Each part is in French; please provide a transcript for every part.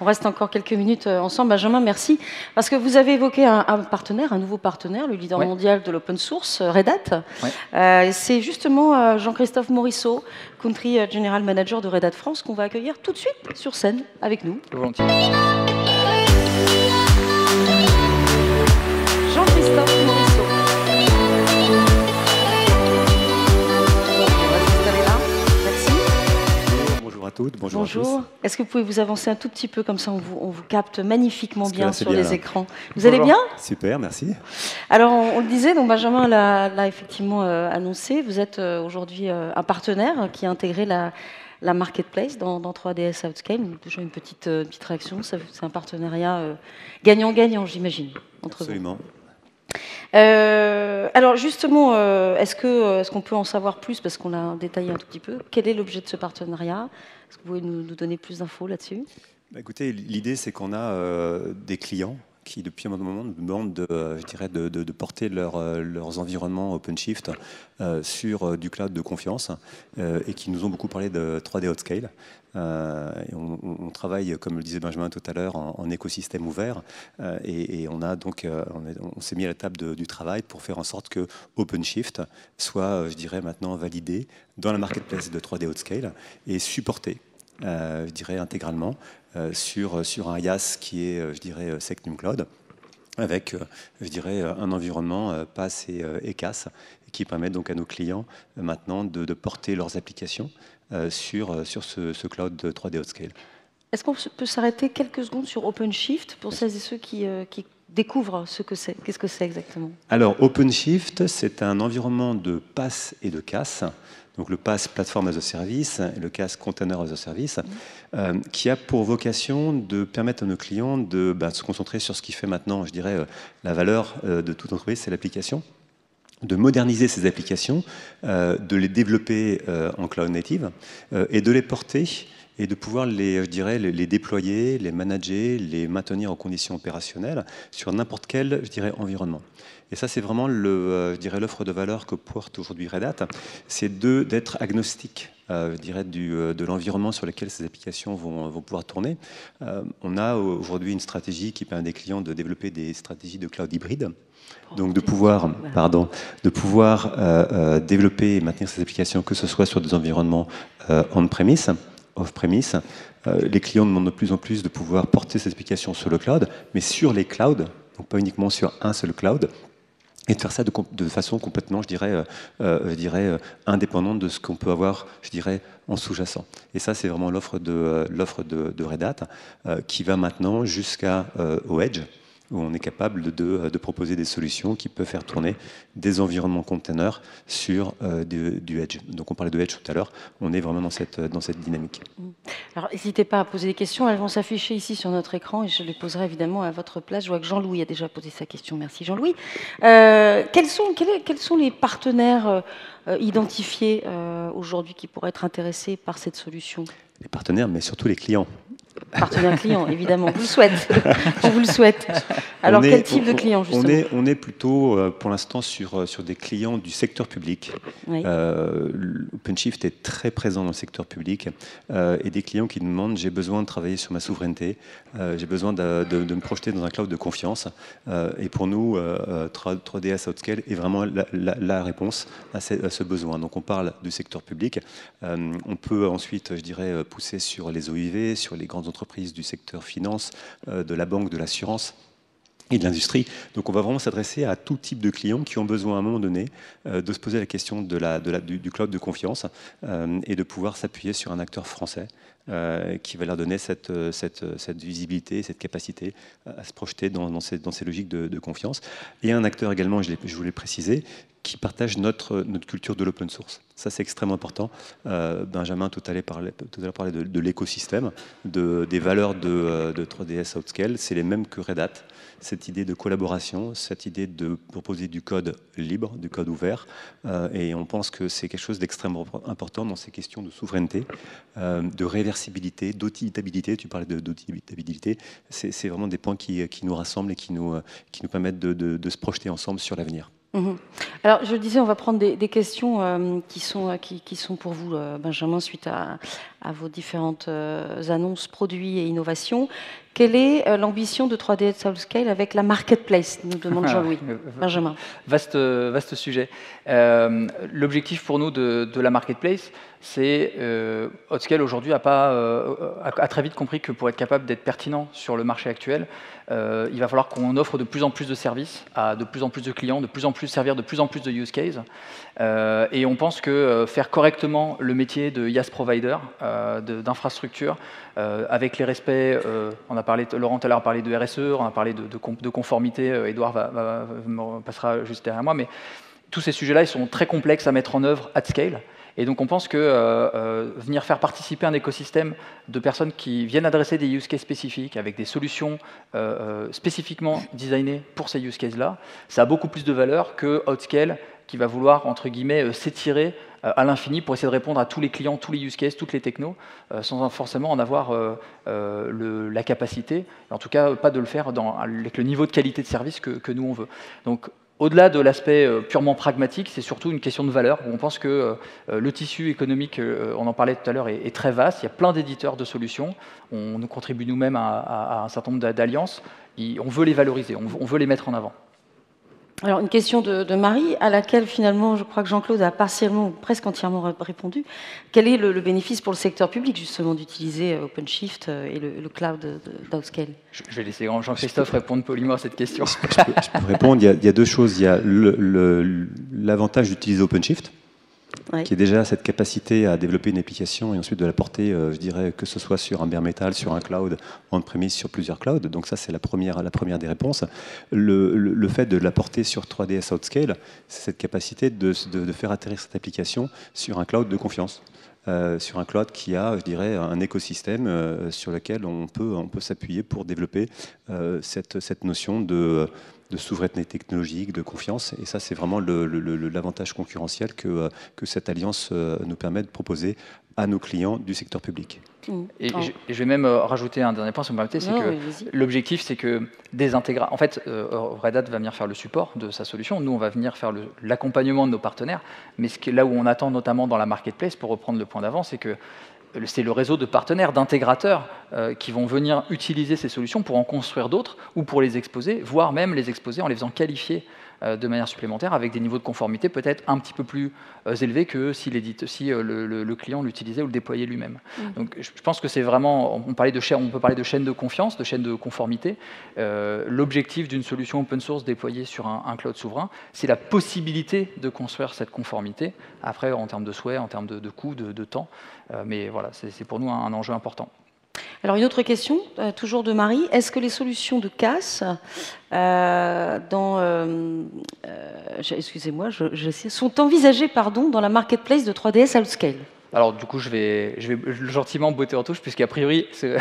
On reste encore quelques minutes ensemble. Benjamin, merci. Parce que vous avez évoqué un partenaire, un nouveau partenaire, le leader mondial de l'open source, Red Hat. C'est justement Jean-Christophe Morisseau, Country General Manager de Red Hat France, qu'on va accueillir tout de suite sur scène avec nous. Volontiers. Jean-Christophe Morisseau. Bonjour à toutes, bonjour à tous. Est-ce que vous pouvez vous avancer un tout petit peu, comme ça on vous capte magnifiquement bien sur les écrans. Vous Bonjour. allez bien? Super, merci. Alors on le disait, donc Benjamin l'a effectivement annoncé, vous êtes aujourd'hui un partenaire qui a intégré la marketplace dans 3DS Outscale. Déjà une petite réaction, c'est un partenariat gagnant-gagnant, j'imagine, entre Absolument. vous. Alors justement, est-ce qu'on peut en savoir plus, parce qu'on l'a détaillé un tout petit peu. Quel est l'objet de ce partenariat? Est-ce que vous pouvez nous donner plus d'infos là-dessus? Écoutez, l'idée c'est qu'on a des clients qui depuis un moment nous demandent de porter leurs environnements OpenShift sur du cloud de confiance et qui nous ont beaucoup parlé de 3D Outscale. On travaille, comme le disait Benjamin tout à l'heure, en écosystème ouvert et on s'est mis à la table du travail pour faire en sorte que OpenShift soit, je dirais, maintenant validé dans la marketplace de 3D Outscale et supporté, je dirais, intégralement sur un IaaS qui est, je dirais, Secnum Cloud, avec, je dirais, un environnement PaaS et CaaS qui permet donc à nos clients maintenant de porter leurs applications sur ce cloud de 3D Outscale. Est-ce qu'on peut s'arrêter quelques secondes sur OpenShift pour celles et ceux qui découvrent ce que c'est? Qu'est-ce que c'est exactement? Alors, OpenShift, c'est un environnement de PaaS et de CaaS. Donc le PaaS, Platform as a Service, et le CaaS, Container as a Service, qui a pour vocation de permettre à nos clients de se concentrer sur ce qui fait maintenant, je dirais, la valeur de toute entreprise, c'est l'application, de moderniser ces applications, de les développer en cloud native et de les porter et de pouvoir les déployer, les manager, les maintenir en conditions opérationnelles sur n'importe quel, je dirais, environnement. Et ça, c'est vraiment l'offre de valeur que porte aujourd'hui Red Hat, c'est d'être agnostique, je dirais, de l'environnement sur lequel ces applications vont pouvoir tourner. On a aujourd'hui une stratégie qui permet à des clients de développer des stratégies de cloud hybride. Donc de pouvoir développer et maintenir ces applications, que ce soit sur des environnements on-premise, off-premise. Les clients demandent de plus en plus de pouvoir porter ces applications sur le cloud, mais sur les clouds, donc pas uniquement sur un seul cloud, et de faire ça de façon complètement, je dirais, indépendante de ce qu'on peut avoir, je dirais, en sous-jacent. Et ça, c'est vraiment l'offre de Red Hat qui va maintenant jusqu'au Edge, où on est capable de proposer des solutions qui peuvent faire tourner des environnements containers sur du Edge. Donc on parlait de Edge tout à l'heure, on est vraiment dans cette dynamique. Alors n'hésitez pas à poser des questions, elles vont s'afficher ici sur notre écran et je les poserai évidemment à votre place. Je vois que Jean-Louis a déjà posé sa question, merci Jean-Louis. Quels sont les partenaires identifiés aujourd'hui qui pourraient être intéressés par cette solution? Les partenaires, mais surtout les clients. Partenaire client, évidemment, on vous le souhaite. On vous le souhaite. Alors, quel type de client, justement? On est plutôt, pour l'instant, sur des clients du secteur public. Oui. OpenShift est très présent dans le secteur public et des clients qui nous demandent, j'ai besoin de travailler sur ma souveraineté, j'ai besoin de me projeter dans un cloud de confiance. Et pour nous, 3DS Outscale est vraiment la réponse à ce besoin. Donc on parle du secteur public. On peut ensuite, je dirais, pousser sur les OIV, sur les grandes entreprises du secteur finance, de la banque, de l'assurance et de l'industrie. Donc on va vraiment s'adresser à tout type de clients qui ont besoin à un moment donné de se poser la question du cloud de confiance et de pouvoir s'appuyer sur un acteur français qui va leur donner cette visibilité, cette capacité à se projeter dans ces logiques de confiance. Et un acteur également, je voulais le préciser, qui partage notre culture de l'open source. Ça, c'est extrêmement important. Benjamin tout à l'heure parlait de l'écosystème, des valeurs de 3DS Outscale. C'est les mêmes que Red Hat. Cette idée de collaboration, cette idée de proposer du code libre, du code ouvert. Et on pense que c'est quelque chose d'extrêmement important dans ces questions de souveraineté, de réversibilité, d'auditabilité. Tu parlais d'auditabilité. C'est vraiment des points qui nous rassemblent et qui nous permettent de se projeter ensemble sur l'avenir. Mhm. Alors, je le disais, on va prendre des questions qui sont pour vous, Benjamin, suite à vos différentes annonces, produits et innovations. Quelle est l'ambition de 3DS Outscale avec la marketplace, nous demande Jean-Louis. Benjamin. Vaste sujet. L'objectif pour nous de la marketplace, c'est Outscale aujourd'hui a très vite compris que pour être capable d'être pertinent sur le marché actuel, il va falloir qu'on offre de plus en plus de services à de plus en plus de clients, servir de plus en plus de use cases. Et on pense que faire correctement le métier de IaaS provider, d'infrastructure, avec les respects, Laurent tout à l'heure a parlé de RSE, on a parlé de conformité, Edouard passera juste derrière moi, mais tous ces sujets-là, ils sont très complexes à mettre en œuvre at scale. Et donc on pense que venir faire participer un écosystème de personnes qui viennent adresser des use cases spécifiques avec des solutions spécifiquement designées pour ces use cases-là, ça a beaucoup plus de valeur que Outscale qui va vouloir, entre guillemets, s'étirer à l'infini pour essayer de répondre à tous les clients, tous les use cases, toutes les technos, sans forcément en avoir la capacité, et en tout cas pas de le faire avec le niveau de qualité de service que nous on veut. Donc au-delà de l'aspect purement pragmatique, c'est surtout une question de valeur, où on pense que le tissu économique, on en parlait tout à l'heure, est très vaste. Il y a plein d'éditeurs de solutions. On nous contribue nous-mêmes à un certain nombre d'alliances. On veut les valoriser, on veut les mettre en avant. Alors, une question de Marie, à laquelle finalement, je crois que Jean-Claude a partiellement, presque entièrement répondu. Quel est le bénéfice pour le secteur public, justement, d'utiliser OpenShift et le cloud d'Outscale? Je vais laisser Jean-Christophe répondre poliment à cette question. Je peux répondre. Il y a deux choses. Il y a l'avantage d'utiliser OpenShift, qui est déjà cette capacité à développer une application et ensuite de la porter, je dirais, que ce soit sur un bare metal, sur un cloud, on-premise, sur plusieurs clouds. Donc ça, c'est la première des réponses. Le fait de la porter sur 3DS Outscale, c'est cette capacité de faire atterrir cette application sur un cloud de confiance. Sur un cloud qui a, je dirais, un écosystème sur lequel on peut s'appuyer pour développer cette notion de souveraineté technologique, de confiance. Et ça, c'est vraiment l'avantage concurrentiel que cette alliance nous permet de proposer à nos clients du secteur public. Et je vais même rajouter un dernier point, si vous me permettez, c'est que l'objectif, c'est que des intégrateurs... En fait, Red Hat va venir faire le support de sa solution. Nous, on va venir faire l'accompagnement de nos partenaires. Mais là où on attend, notamment dans la marketplace, pour reprendre le point d'avant, c'est que c'est le réseau de partenaires, d'intégrateurs qui vont venir utiliser ces solutions pour en construire d'autres ou pour les exposer, voire même les exposer en les faisant qualifier de manière supplémentaire avec des niveaux de conformité peut-être un petit peu plus élevés que si le client l'utilisait ou le déployait lui-même. Donc je pense que c'est vraiment, on peut parler de chaîne de confiance, de chaîne de conformité. L'objectif d'une solution open source déployée sur un cloud souverain, c'est la possibilité de construire cette conformité, après en termes de souhait, en termes de coût, de temps. Mais voilà, c'est pour nous un enjeu important. Alors une autre question, toujours de Marie. Est-ce que les solutions de casse sont envisagées dans la marketplace de 3DS Outscale? Alors du coup, je vais gentiment botter en touche, puisqu'a priori, ça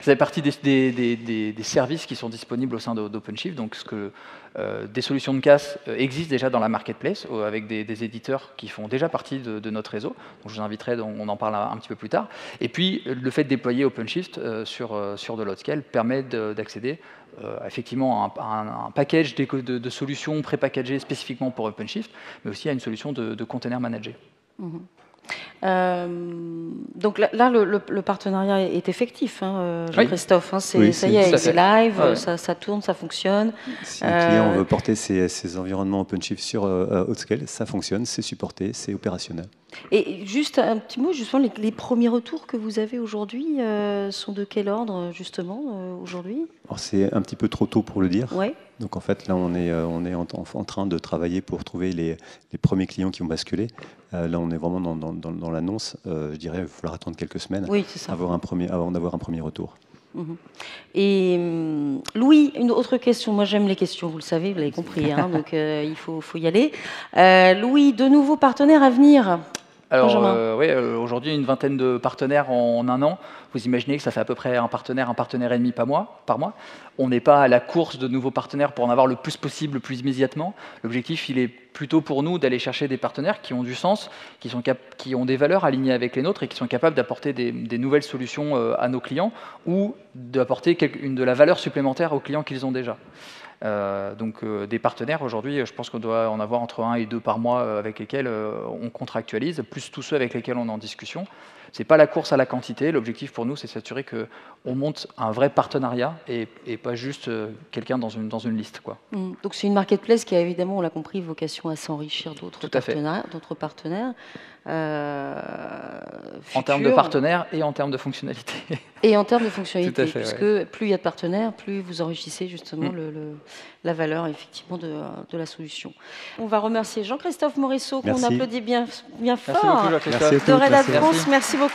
fait partie des services qui sont disponibles au sein d'OpenShift. Donc des solutions de casse existent déjà dans la marketplace, avec des éditeurs qui font déjà partie de notre réseau. Donc je vous inviterai, on en parle un petit peu plus tard. Et puis, le fait de déployer OpenShift sur de l'Outscale permet d'accéder effectivement à un package de solutions pré-packagées spécifiquement pour OpenShift, mais aussi à une solution de container managé. Donc là, le partenariat est effectif, Jean-Christophe. Oui. Ça y est, c'est live, ça tourne, ça fonctionne. Si un client veut porter ses environnements OpenShift sur Outscale, ça fonctionne, c'est supporté, c'est opérationnel. Et juste un petit mot, justement, les premiers retours que vous avez aujourd'hui sont de quel ordre, justement, aujourd'hui? C'est un petit peu trop tôt pour le dire. Ouais. Donc en fait, là, on est en train de travailler pour trouver les premiers clients qui ont basculé. Là, on est vraiment dans l'annonce. Je dirais qu'il va falloir attendre quelques semaines avant d'avoir un premier retour. Et Louis, une autre question. Moi, j'aime les questions, vous le savez, vous l'avez compris, donc il faut y aller. Louis, de nouveaux partenaires à venir? Alors, oui, aujourd'hui, une vingtaine de partenaires en un an. Vous imaginez que ça fait à peu près un partenaire et demi par mois. On n'est pas à la course de nouveaux partenaires pour en avoir le plus possible, le plus immédiatement. L'objectif, il est plutôt pour nous d'aller chercher des partenaires qui ont du sens, qui ont des valeurs alignées avec les nôtres et qui sont capables d'apporter des nouvelles solutions à nos clients ou d'apporter de la valeur supplémentaire aux clients qu'ils ont déjà. Donc des partenaires, aujourd'hui, je pense qu'on doit en avoir entre 1 et 2 par mois avec lesquels on contractualise, plus tous ceux avec lesquels on est en discussion. Ce n'est pas la course à la quantité, l'objectif pour nous, c'est s'assurer qu'on monte un vrai partenariat et pas juste quelqu'un dans une liste, quoi. Donc c'est une marketplace qui a évidemment, on l'a compris, vocation à s'enrichir d'autres partenaires. En termes de partenaires et en termes de fonctionnalités. Et en termes de fonctionnalités, Tout à fait, puisque plus il y a de partenaires, plus vous enrichissez justement la valeur effectivement de la solution. On va remercier Jean-Christophe Morisseau, qu'on applaudit bien fort, Merci beaucoup, Jean-Christophe. de Red Hat France. Merci beaucoup.